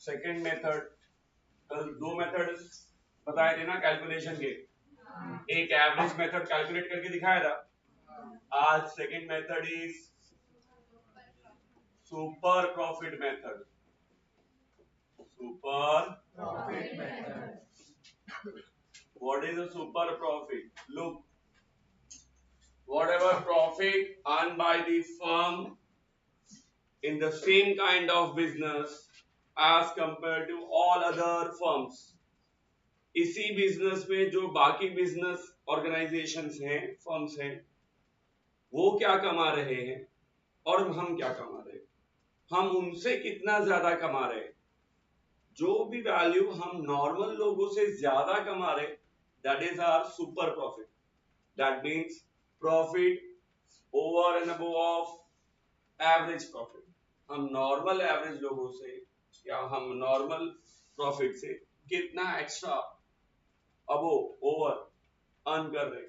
Second method, कल दो method बताए थे ना कैलकुलेशन के, एक एवरेज मेथड कैलकुलेट करके दिखाया था। आज second method is super profit method. Super Profit method. What is a super profit? Look, whatever profit earned by the firm in the same kind of business as compared to all other firms, इसी business में जो बाकी business organisations हैं, firms हैं, वो क्या कमा रहे हैं और हम क्या कमा रहे हैं, हम उनसे कितना ज्यादा कमा रहे हैं। जो भी वैल्यू हम नॉर्मल लोगों से ज्यादा कमा रहे, that is our super profit. That means profit over and above of average profit. हम नॉर्मल एवरेज लोगों से या हम नॉर्मल प्रॉफिट से कितना एक्स्ट्रा अबव ओवर अर्न कर रहे,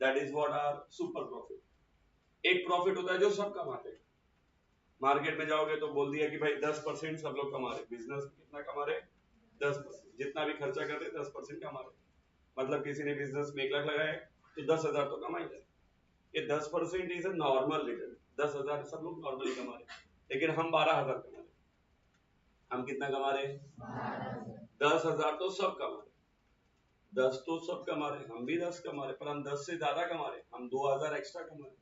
that is what are super profit. एक प्रॉफिट होता है जो सब कमाते हैं। मार्केट में जाओगे तो बोल दिया कि भाई 10% सब लोग कमा रहे, बिजनेस में कितना कमा रहे, 10%। जितना भी खर्चा करते 10% कमा रहे। मतलब किसी ने बिजनेस में 1 लाख लगाया तो 10,000 तो कमा ही जाए। ये 10% इज अ नॉर्मल रिटर्न। 10,000 सब लोग नॉर्मली कमा रहे, लेकिन हम 12,000 कमा रहे। हम कितना कमा रहे, 10,000 तो सब कमा रहे, 10 तो सब कमा रहे, हम भी 10 कमा रहे, पर हम 10 से ज्यादा कमा रहे, हम 2,000 एक्स्ट्रा कमा रहे।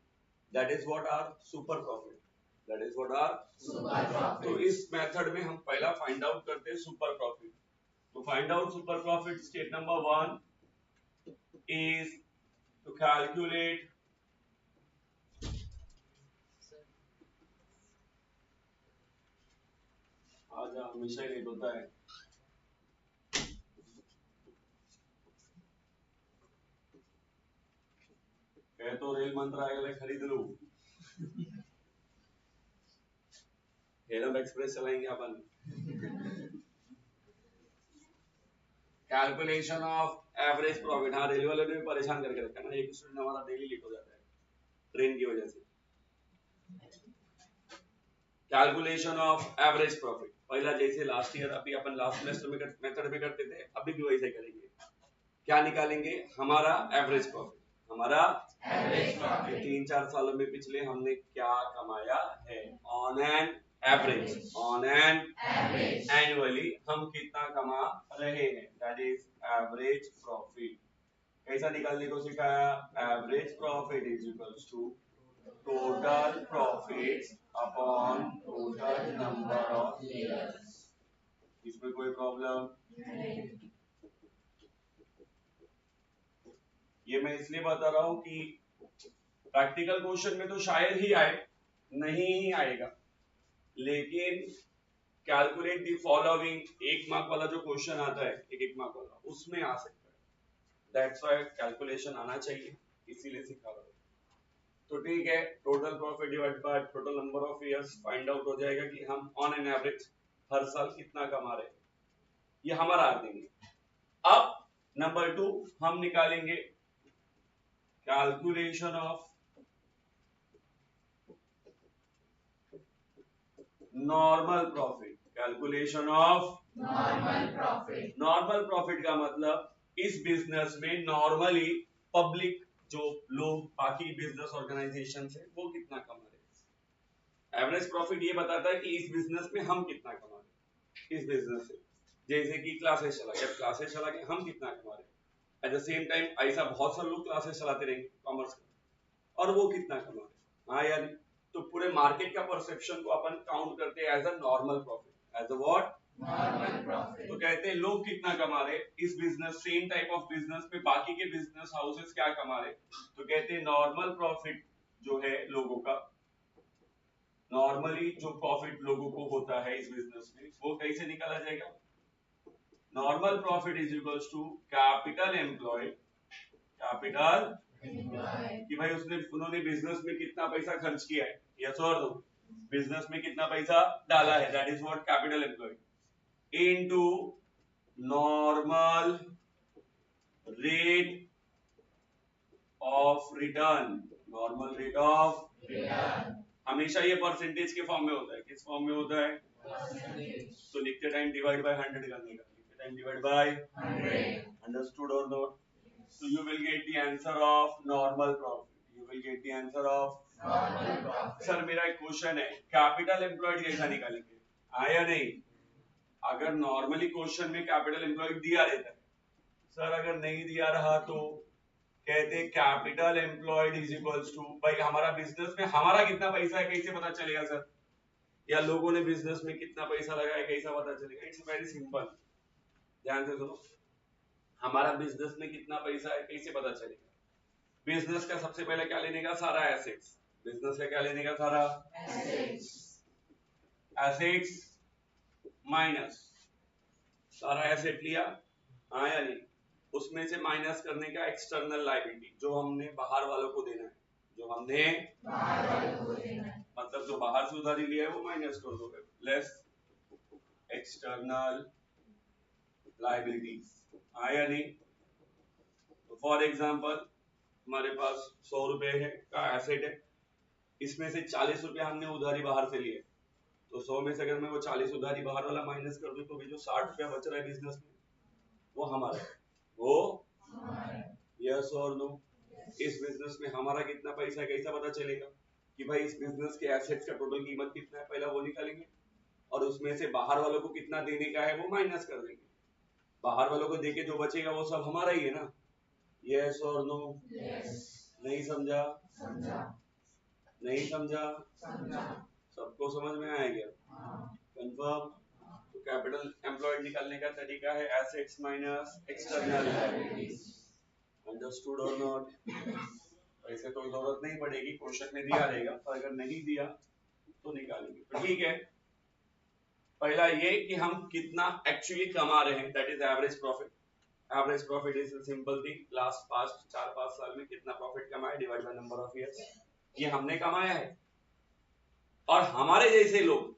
That is what are super profit. That is what are Super profit. तो इस मेथड में हम पहला फाइंड आउट करते हैं सुपर प्रॉफिट। तो find out super profit, step number 1 is to calculate आजा हमेशा ही लेट होता है। कह तो रेल मंत्रालय खरीद लूं, हेलम एक्सप्रेस चलाएंगे अपन। Calculation of average profit. हाँ, रेलवे वाले ने भी परेशान करके रखा है ना, एक स्टूडेंट हमारा डेली लेट हो जाता है ट्रेन की वजह से। कैलकुलेशन ऑफ एवरेज प्रॉफिट पहला जैसे लास्ट ईयर अभी अपन लास्ट सेमेस्टर में मेथड में करते थे, अभी भी वैसे करेंगे। क्या निकालेंगे, हमारा एवरेज प्रॉफिट। हमारा Average profit. 3-4 सालों में पिछले हमने क्या कमाया है, on an average, on an Average. Annually हम कितना कमा रहे हैं, दैट इज एवरेज प्रॉफिट। कैसा निकालने को सिखाया, average profit is equals to total profit upon total number of years. इसमें कोई प्रॉब्लम, ये मैं इसलिए बता रहा हूं कि प्रैक्टिकल क्वेश्चन में तो शायद ही आए, नहीं ही आएगा, लेकिन कैलकुलेट द फॉलोइंग 1 मार्क वाला जो क्वेश्चन आता है, एक मार्क वाला, उसमें आ सकता है। दैट्स व्हाई कैलकुलेशन आना चाहिए, इसीलिए सिखा रहा हूं। तो ठीक है, total profit divide by total number of years find out हो जाएगा कि हम ऑन एन एवरेज हर साल कितना कमा रहे हैं, ये हमारा आ देंगे। अब नंबर 2 हम निकालेंगे calculation of normal profit. Calculation of Normal profit. Normal profit का मतलब इस बिजनेस में नॉर्मली पब्लिक जो लोग बाकी बिजनेस ऑर्गेनाइजेशन है वो कितना कमा रहे हैं। एवरेज प्रॉफिट ये बताता है कि इस बिजनेस में हम कितना कमा रहे हैं, इस बिजनेस से। जैसे कि क्लासेस चला गया, क्लासेस चला के हम कितना कमा रहे हैं। एट द सेम टाइम ऐसा बहुत सारे लोग क्लासेस चलाते रहेंगे कॉमर्स का, और वो कितना कमा रहे हैं। हाँ या नहीं, तो पूरे मार्केट का परसेप्शन को अपन काउंट करते हैं as a normal profit, as a what, Normal profit. तो कहते हैं लोग कितना कमा रहे इस business, same type of business पे बाकी के बिजनेस हाउसेस क्या कमा रहे, तो कहते हैं नॉर्मल प्रॉफिट जो है लोगों का, नॉर्मली जो प्रॉफिट लोगों को होता है इस बिजनेस में, वो कैसे निकाला जाएगा। Normal profit is equals to capital employed, capital Employed. कि भाई उसने उन्होंने बिजनेस में कितना पैसा खर्च किया है, यस और नो, बिजनेस में कितना पैसा डाला है, that is what capital employed, into normal rate of return. Normal rate of Return. हमेशा ये परसेंटेज के फॉर्म में होता है, किस फॉर्म में होता है, Percentage. तो लिखते कितने टाइम डिवाइड बाय 100 करने का, कितने टाइम डिवाइड बाय 100. अंडरस्टूड और not? So you will get the answer of normal profit. You will get the answer of Normal profit. Sir मेरा एक क्वेश्चन है, कैपिटल एम्प्लॉयड कैसा निकालेंगे? आया नहीं? अगर नॉर्मली क्वेश्चन में कैपिटल एम्प्लॉयड दिया रहता है सर, अगर नहीं दिया रहा तो कहते capital employed is equals to, भाई हमारा बिजनेस में हमारा कितना पैसा है कैसे पता चलेगा सर? या लोगों ने बिजनेस में कितना पैसा लगाया कैसा पता चलेगा? इट्स वेरी सिंपल, ध्यान से सुनो। हमारा बिजनेस में कितना पैसा है कैसे पता चलेगा? बिजनेस का सबसे पहले क्या लेने का? सारा एसेट्स। बिजनेस का क्या लेने का? सारा एसेट्स माइनस सारा एसेट लिया, हाँ या नहीं? उसमें से माइनस करने का एक्सटर्नल लायबिलिटी, जो हमने बाहर वालों को देना है, जो हमने बाहर वालों को देना है, मतलब जो बाहर से उधारी लिया है वो माइनस कर दो, लेस एक्सटर्नल लायबिलिटीज, हाँ या नहीं? तो फॉर एग्जांपल हमारे पास 100 रुपए है का एसेट है, इसमें से 40 रुपए हमने उधारी बाहर से लिए, तो 100 में से अगर मैं वो 40 उधारी बाहर वाला माइनस कर दूं तो भी जो 60 रुपया बच रहा है बिजनेस में वो हमारा है, वो यस और नो? इस बिजनेस में हमारा कितना पैसा है कैसा पता चलेगा कि भाई इस बिजनेस के एसेट्स का टोटल कीमत कितना है? पहला वो निकालेंगे और उसमें से बाहर वालों को कितना देने का है वो माइनस कर देंगे। बाहर वालों को देके जो बचेगा वो सब हमारा ही है ना? यस और नो? नहीं समझा? नहीं समझा? सबको समझ में आया क्या? कंफर्म? तो कैपिटल एम्प्लॉयड निकालने का तरीका है assets minus external liabilities, understood और नॉट? ऐसे तो जरूरत नहीं पड़ेगी, क्वेश्चन में दिया रहेगा, पर अगर नहीं दिया तो निकालेंगे। तो ठीक है, पहला ये कि हम कितना एक्चुअली कमा रहे हैं, that is average profit. Average profit is simple thing, last past 4-5 साल में कितना प्रॉफिट कमाया divide by number of years, ये हमने कमाया है। और हमारे जैसे लोग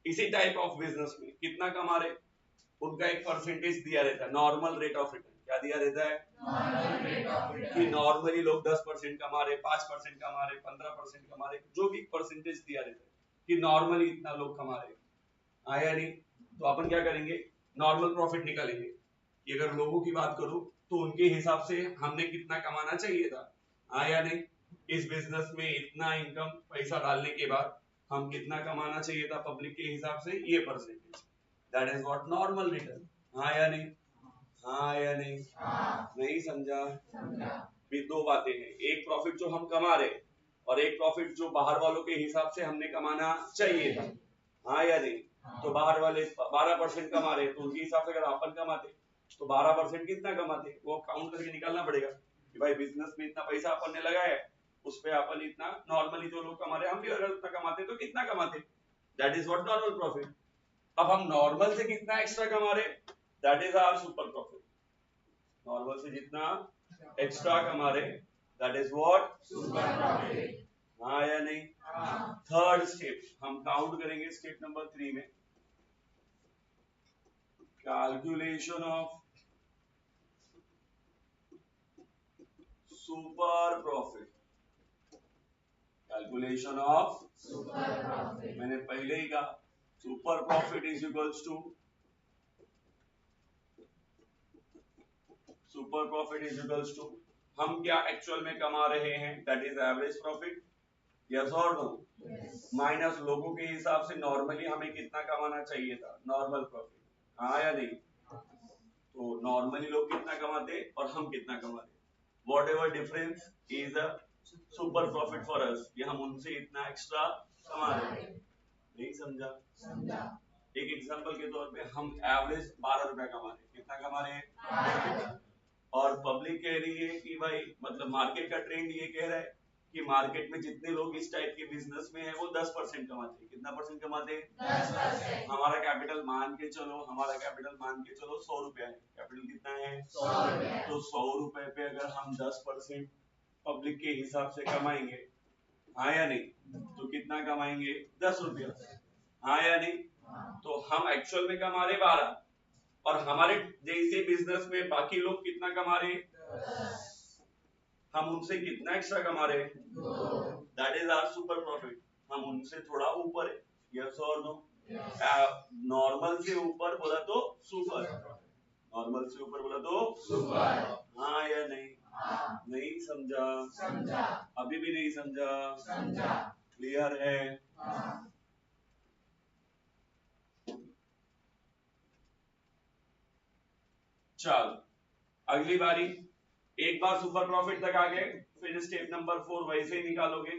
इसी टाइप ऑफ बिजनेस में कितना कमा रहे, उनका एक परसेंटेज दिया रहता है, नॉर्मल रेट ऑफ रिटर्न। क्या दिया रहता है? नॉर्मल रेट ऑफ रिटर्न, कि नॉर्मली लोग 10% कमा रहे, 5% कमा रहे, 15% कमा रहे, जो भी परसेंटेज दिया रहता है कि नॉर्मली इतना लोग कमा रहे, आया नहीं? तो अपन क्या करेंगे, नॉर्मल प्रॉफिट निकालेंगे कि अगर लोगों की बात करूं तो उनके हिसाब से हमने कितना कमाना चाहिए था, आया नहीं? इस बिजनेस में इतना इनकम पैसा डालने के बाद हम कितना कमाना चाहिए था पब्लिक के हिसाब से, ये percentage, that is what normal return, हाँ या नहीं? हाँ या नहीं? नहीं समझा? भी दो बातें हैं, एक प्रॉफिट जो हम कमा रहे और एक प्रॉफिट जो बाहर वालों के हिसाब से हमने कमाना चाहिए था, हाँ या नहीं? तो बाहर वाले 12% कमा रहे तो उनके हिसाब से अगर अपन कमाते तो 12% कितना कमाते, वो काउंट करके निकालना पड़ेगा कि भाई बिजनेस में इतना पैसा अपन ने लगाया है, उस पे अपन इतना, नॉर्मली जो लोग कमा रहे हम भी अगर उतना कमाते तो कितना कमाते, that is what normal profit. अब हम नॉर्मल से कितना एक्स्ट्रा कमा रहे, that is our super profit. Normal से जितना एक्स्ट्रा कमा रहे that is what super profit, हाँ या नहीं? थर्ड स्टेप हम काउंट करेंगे, स्टेप नंबर 3 में calculation of super profit. Calculation of super profit, मैंने पहले ही कहा super profit is equals to, super profit is equals to हम क्या एक्चुअल में कमा रहे हैं, that is average profit, yes और नो? माइनस लोगों के हिसाब से नॉर्मली हमें कितना कमाना चाहिए था, नॉर्मल प्रॉफिट, हाँ या नहीं? तो नॉर्मली लोग कितना कमाते और हम कितना कमाते, what ever difference is a super profit for us, ये हम उनसे इतना एक्स्ट्रा कमा रहे हैं। नहीं समझा? एक एग्जांपल के तौर पे हम एवरेज 12 रुपया कमा रहे हैं, कितना कमा रहे हैं? और पब्लिक कह रही है कि भाई, मतलब मार्केट का ट्रेंड ये कह रहा है कि मार्केट में जितने लोग इस टाइप के बिजनेस में है वो 10% कमाते हैं, कितना परसेंट कमाते हैं? 10%, हमारा कैपिटल मान के चलो, हमारा कैपिटल मान के चलो 100 रुपया है, कैपिटल कितना है? 100 रुपया, तो 100 रुपए पे अगर हम 10% पब्लिक के हिसाब से कमाएंगे, हाँ या नहीं? तो कितना कमाएंगे? 10 रुपया, हाँ या नहीं? तो हम एक्चुअल में कमा रहे 12 और हमारे जैसे बिजनेस में बाकी लोग कितना कमा रहे, हम उनसे कितना एक्स्ट्रा कमा रहे, that is our super profit, हम उनसे थोड़ा ऊपर है, यस और नो? नॉर्मल से ऊपर बोला तो सुपर, नॉर्मल से ऊपर बोला तो सुपर। हाँ या नहीं? हाँ। नहीं समझा? समझा। अभी भी नहीं समझा? समझा। क्लियर है? हाँ। चल अगली बारी, एक बार सुपर प्रॉफिट तक आ गए, फिर स्टेप नंबर 4 वैसे ही निकालोगे,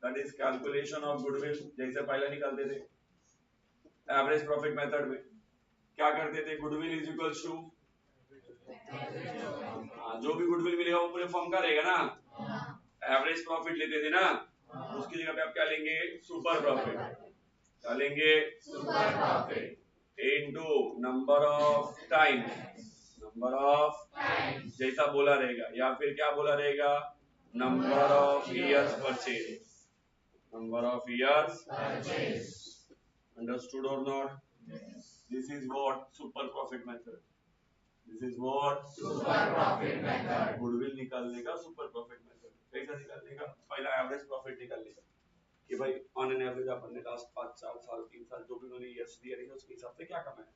that is calculation of goodwill, जैसे पहले निकालते थे एवरेज प्रॉफिट मेथड में। क्या करते थे? गुडविल इज इक्वल्स टू, जो भी गुडविल मिलेगा वो पूरे फर्म का रहेगा ना, एवरेज प्रॉफिट लेते थे ना, उसकी जगह पे आप क्या लेंगे? Super profit. क्या लेंगे? Super profit into number of time, number of times. जैसा बोला रहेगा, या फिर क्या बोला रहेगा? Number of years purchase, number of years purchase. Understood और not? This is what super profit method, this is what super profit method. Goodwill निकालने का सुपर प्रॉफिट मेथड। कैसा निकालने का? पहला एवरेज प्रॉफिट निकालने का कि भाई ऑन एन एवरेज अपन ने लास्ट 5 4 साल 3 साल जो भी उन्होंने ईयर्स दिए रहेंगे उसके हिसाब से क्या कमाया।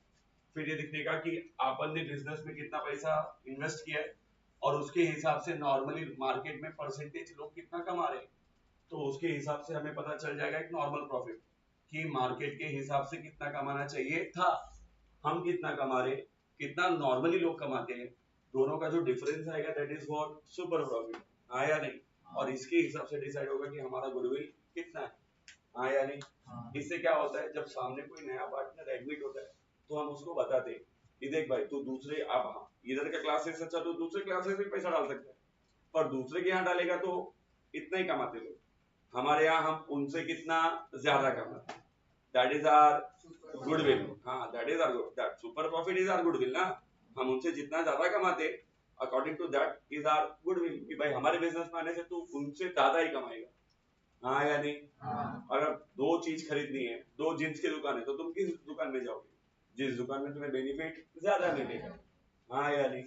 फिर ये दिखने का कि अपन ने बिजनेस में कितना पैसा इन्वेस्ट किया है और उसके हिसाब से नॉर्मली मार्केट में परसेंटेज लोग कितना कमा रहे हैं, तो उसके हिसाब से हमें पता चल जाएगा एक नॉर्मल प्रॉफिट कि मार्केट के हिसाब से कितना कमाना चाहिए था, हम कितना कमा रहे, कितना नॉर्मली लोग कमाते हैं, दोनों का जो डिफरेंस आएगा that is what super profit. हाँ या नहीं? और इसके हिसाब से डिसाइड होगा कि हमारा गुडविल कितना है। हाँ या नहीं? इससे क्या होता है, जब सामने कोई नया पार्टनर एडमिट होता है तो हम उसको बताते हैं कि देख भाई तू दूसरे, अब इधर का क्लासेस अच्छा तो दूसरे क्लासेस में पैसा डाल सकता है, पर दूसरे के यहाँ डालेगा तो इतना ही कमाते लोग, हमारे यहाँ हम उनसे कितना ज्यादा कमाते, दैट इज आर गुडविल। हाँ that is our good, that super profit is our goodwill ना, हम उनसे जितना ज्यादा कमाते according to that is our goodwill, कि भाई हमारे बिजनेस में आने से तू उनसे ज्यादा ही कमाएगा। हाँ या नहीं? अगर दो चीज खरीदनी है, दो जींस की दुकान है, तो तुम किस दुकान में जाओगे? जिस दुकान में तुम्हें बेनिफिट ज्यादा मिलेगा। हाँ या नहीं?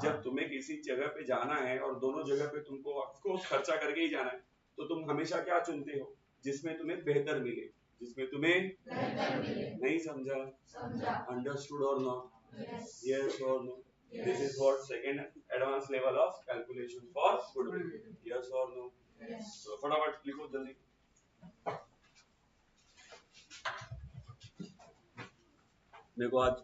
जब तुम्हें किसी जगह पे जाना है और दोनों जगह पे तुमको ऑफकोर्स खर्चा करके ही जाना है, तो तुम हमेशा क्या चुनते हो? जिसमें तुम्हें बेहतर मिले, जिसमें तुम्हें बेहतर मिले। नहीं समझा? समझा। अंडरस्टूड और not? Yes. Yes or no? This is what second advanced level of calculation for goodwill. Yes or no? Yes. So फटाफट लिखो जल्दी। देखो आज